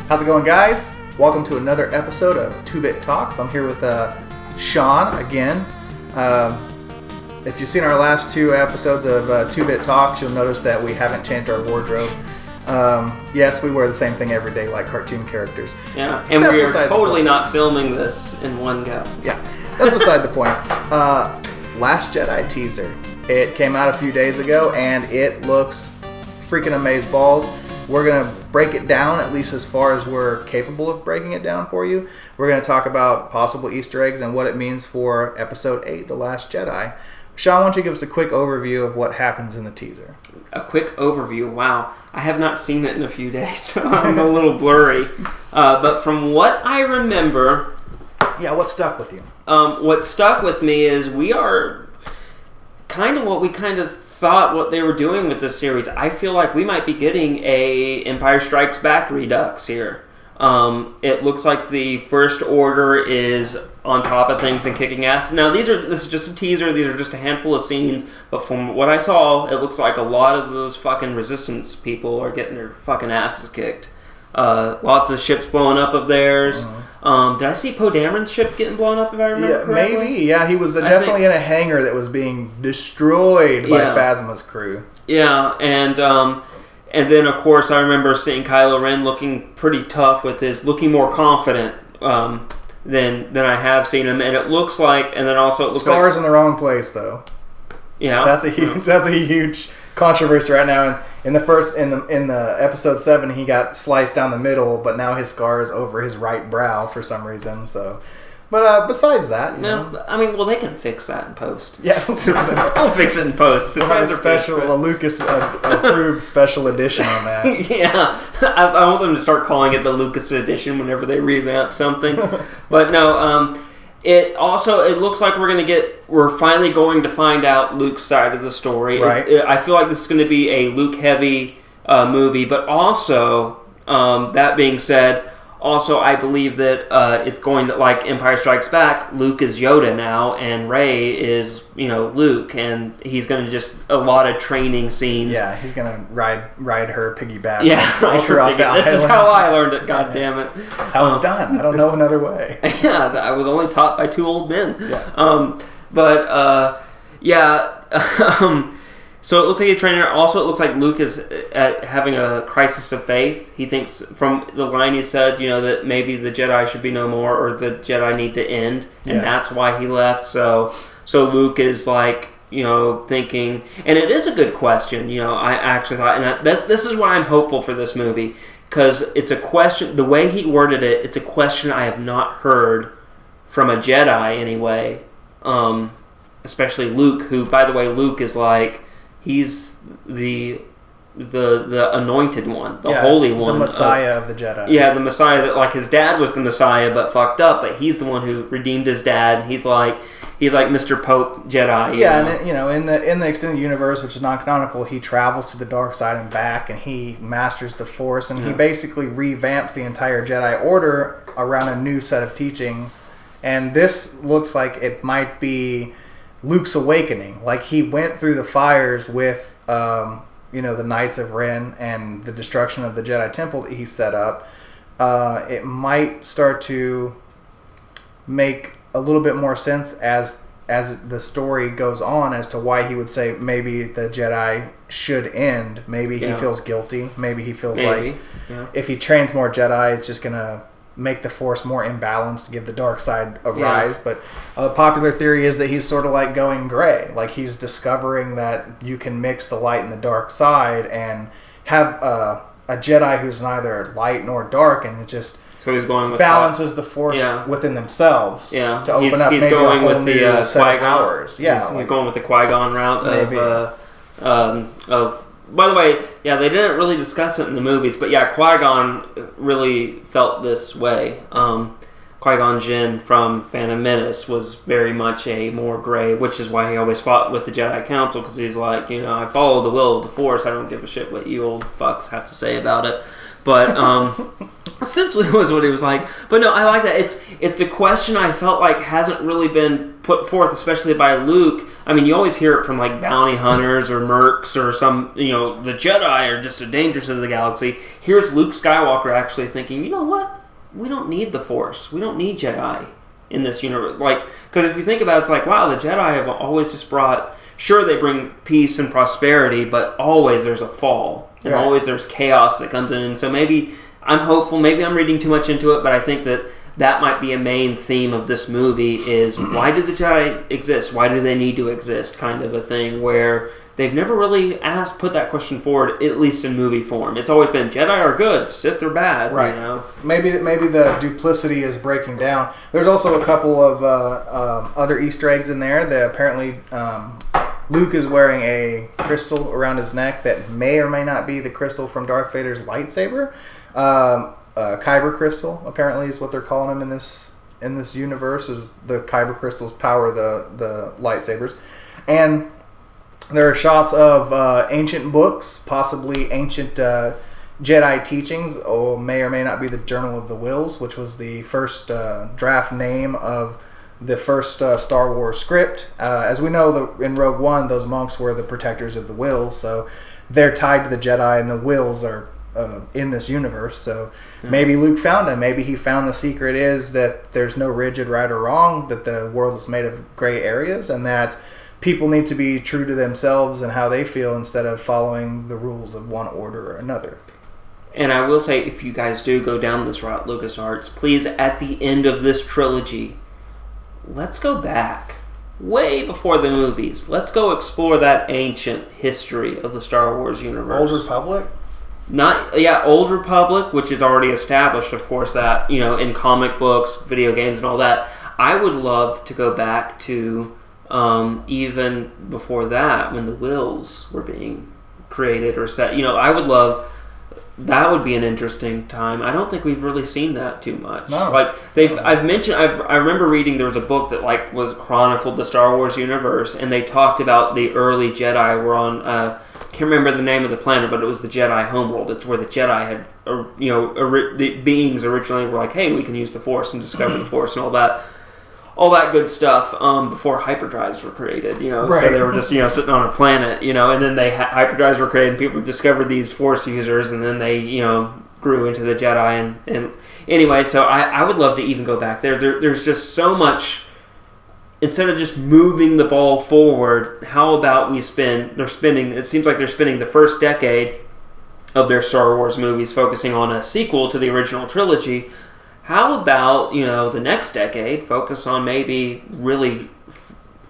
How's it going, guys? Welcome to another episode of 2-Bit Talks. I'm here with Sean again. If you've seen our last two episodes of 2-Bit Talks, you'll notice that we haven't changed our wardrobe. Yes, we wear the same thing every day like cartoon characters. Yeah, and we're totally not filming this in one go. Yeah, that's beside the point. Last Jedi teaser. It came out a few days ago, and it looks freaking amazeballs. We're going to break it down, at least as far as we're capable of breaking it down for you. We're going to talk about possible Easter eggs and what it means for Episode 8, The Last Jedi. Sean, why don't you give us a quick overview of what happens in the teaser? A quick overview? Wow. I have not seen it in a few days, so I'm a little blurry. But from what I remember... Yeah, what stuck with you? What stuck with me is we are kind of what we kind of thought what they were doing with this series. I feel like we might be getting a Empire Strikes Back redux here. It looks like the First Order is on top of things and kicking ass. Now, this is just a teaser. These are just a handful of scenes. But from what I saw, it looks like a lot of those fucking Resistance people are getting their fucking asses kicked. Lots of ships blowing up of theirs. Did I see Poe Dameron's ship getting blown up, if I remember correctly? Maybe. Yeah, he was definitely in a hangar that was being destroyed by Phasma's crew. Yeah, and then, of course, I remember seeing Kylo Ren looking pretty tough with his... looking more confident than I have seen him. And it looks like... and then also it looks Scars in the wrong place, though. Yeah. That's a huge controversy right now. In the episode 7, he got sliced down the middle, but now his scar is over his right brow for some reason. So, but besides that, you know. I mean, well, they can fix that in post. Yeah, we'll fix it in post. We'll have a Lucas approved special edition on that. Yeah, I want them to start calling it the Lucas edition whenever they revamp something. But no, It looks like we're finally going to find out Luke's side of the story. Right. I feel like this is going to be a Luke-heavy movie, but also, that being said, also I believe that it's going to, like Empire Strikes Back, Luke is Yoda now, and Rey is, Luke, and he's going to just a lot of training scenes. Yeah, he's going to ride her piggyback. Yeah, ride her piggyback. This is how I learned it, God damn it. That's how it's done. I don't know another way. Yeah, I was only taught by two old men. Yeah. So it looks like a trainer. Also, it looks like Luke is having a crisis of faith. He thinks, from the line he said, that maybe the Jedi should be no more, or the Jedi need to end, and that's why he left. So Luke is like, thinking, and it is a good question. I actually thought, and this is why I'm hopeful for this movie, because it's a question. The way he worded it, it's a question I have not heard from a Jedi anyway. Especially Luke, who, by the way, Luke is like, he's the anointed one, the holy one, the Messiah of the Jedi. Yeah, the Messiah that, like, his dad was the Messiah but fucked up, but he's the one who redeemed his dad. He's like Mr. Pope Jedi. Yeah, and in the extended universe, which is non-canonical, he travels to the dark side and back, and he masters the Force, and he basically revamps the entire Jedi Order around a new set of teachings. And this looks like it might be Luke's awakening. Like, he went through the fires with, the Knights of Ren and the destruction of the Jedi Temple that he set up. It might start to make a little bit more sense as the story goes on as to why he would say maybe the Jedi should end. Maybe he feels guilty. Maybe he feels like if he trains more Jedi, it's just going to make the Force more imbalanced to give the dark side a rise. But a popular theory is that he's sort of like going gray. Like, he's discovering that you can mix the light and the dark side and have a Jedi who's neither light nor dark, and it just he's going with balances the Force within themselves to open up he's maybe going a whole with the set of powers. Yeah, he's going with the Qui-Gon route of by the way, they didn't really discuss it in the movies, but Qui-Gon really felt this way. Qui-Gon Jinn from Phantom Menace was very much a more gray, which is why he always fought with the Jedi Council, because he's like, I follow the will of the Force, I don't give a shit what you old fucks have to say about it. But essentially was what he was like. But no, I like that. It's a question I felt like hasn't really been put forth, especially by Luke. I mean, you always hear it from like bounty hunters or mercs or some, the Jedi are just a danger to the galaxy. Here's Luke Skywalker actually thinking, you know what? We don't need the Force. We don't need Jedi in this universe. Like, because if you think about it, it's like, wow, the Jedi have always just brought, sure, they bring peace and prosperity, but always there's a fall. And always there's chaos that comes in. And so maybe I'm hopeful, maybe I'm reading too much into it, but I think that might be a main theme of this movie is why do the Jedi exist? Why do they need to exist? Kind of a thing where they've never really put that question forward, at least in movie form. It's always been Jedi are good, Sith are bad. Right. Maybe the duplicity is breaking down. There's also a couple of other Easter eggs in there. That apparently Luke is wearing a crystal around his neck that may or may not be the crystal from Darth Vader's lightsaber. Kyber crystal apparently is what they're calling him in this universe. Is the Kyber crystals power the lightsabers, and there are shots of ancient books, possibly ancient Jedi teachings, or may not be the Journal of the Wills, which was the first draft name of the first Star Wars script. As we know, in Rogue One, those monks were the protectors of the Wills, so they're tied to the Jedi, and the Wills are in this universe. So maybe Luke found them. Maybe he found the secret is that there's no rigid right or wrong, that the world is made of gray areas, and that people need to be true to themselves and how they feel instead of following the rules of one order or another. And I will say, if you guys do go down this route, LucasArts, please, at the end of this trilogy, let's go back. Way before the movies. Let's go explore that ancient history of the Star Wars universe. Old Republic? Old Republic, which is already established, of course, that, in comic books, video games, and all that. I would love to go back to even before that, when the wills were being created or set. I would love... That would be an interesting time. I don't think we've really seen that too much. No. I remember reading there was a book that was chronicled the Star Wars universe, and they talked about the early Jedi were on, can't remember the name of the planet, but it was the Jedi homeworld. It's where the Jedi had, the beings originally were like, hey, we can use the Force and discover the Force and all that good stuff before hyperdrives were created, Right. So they were just, sitting on a planet, and then hyperdrives were created and people discovered these Force users and then they, grew into the Jedi and anyway, so I would love to even go back there. There's just so much, instead of just moving the ball forward, how about it seems like they're spending the first decade of their Star Wars movies focusing on a sequel to the original trilogy. How about, the next decade, focus on maybe really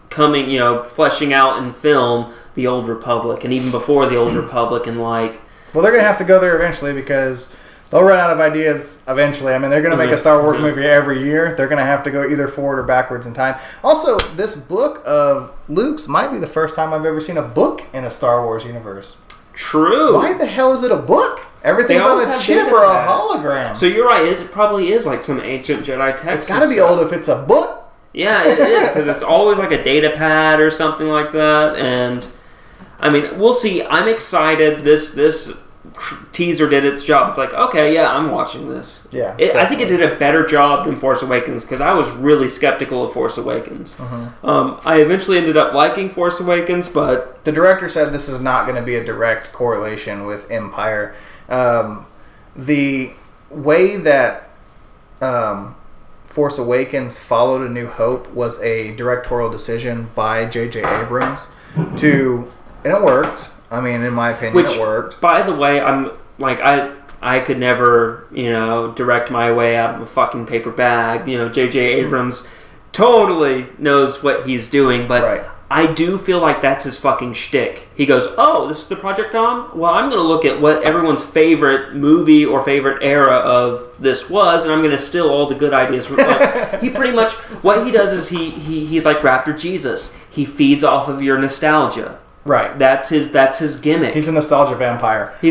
fleshing out in film the Old Republic, and even before the Old Republic, and Well, they're going to have to go there eventually because they'll run out of ideas eventually. I mean, they're going to make a Star Wars movie every year. They're going to have to go either forward or backwards in time. Also, this book of Luke's might be the first time I've ever seen a book in a Star Wars universe. True. Why the hell is it a book? Everything's on a chip or a hologram. So you're right. It probably is like some ancient Jedi text. It's got to be old if it's a book. Yeah, it is, because it's always like a data pad or something like that. And I mean, we'll see. I'm excited. This teaser did its job. It's like, okay, yeah, I'm watching this. Yeah, I think it did a better job than Force Awakens, because I was really skeptical of Force Awakens. I eventually ended up liking Force Awakens, but the director said this is not going to be a direct correlation with Empire. The way that Force Awakens followed A New Hope was a directorial decision by J.J. Abrams and it worked. I mean, in my opinion, it worked. By the way, I'm like, I could never, direct my way out of a fucking paper bag. J.J. Abrams totally knows what he's doing, but right. I do feel like that's his fucking shtick. He goes, oh, this is the Project Dom? Well, I'm going to look at what everyone's favorite movie or favorite era of this was, and I'm going to steal all the good ideas from it. He pretty much, what he does is he's like Raptor Jesus. He feeds off of your nostalgia. Right. That's his gimmick. He's a nostalgia vampire. The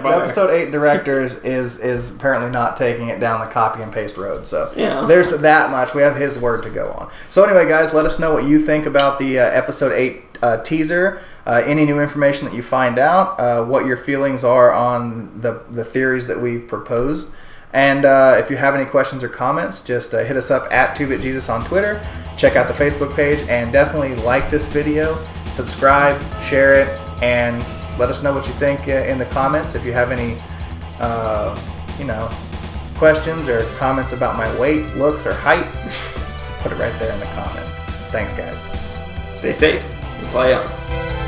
Episode 8 director is apparently not taking it down the copy and paste road. So there's that much. We have his word to go on. So anyway, guys, let us know what you think about the Episode 8 teaser, any new information that you find out, what your feelings are on the theories that we've proposed. And if you have any questions or comments, just hit us up at 2BitJesus on Twitter. Check out the Facebook page, and definitely like this video, subscribe, share it, and let us know what you think in the comments. If you have any, questions or comments about my weight, looks, or height, put it right there in the comments. Thanks, guys. Stay safe and play on.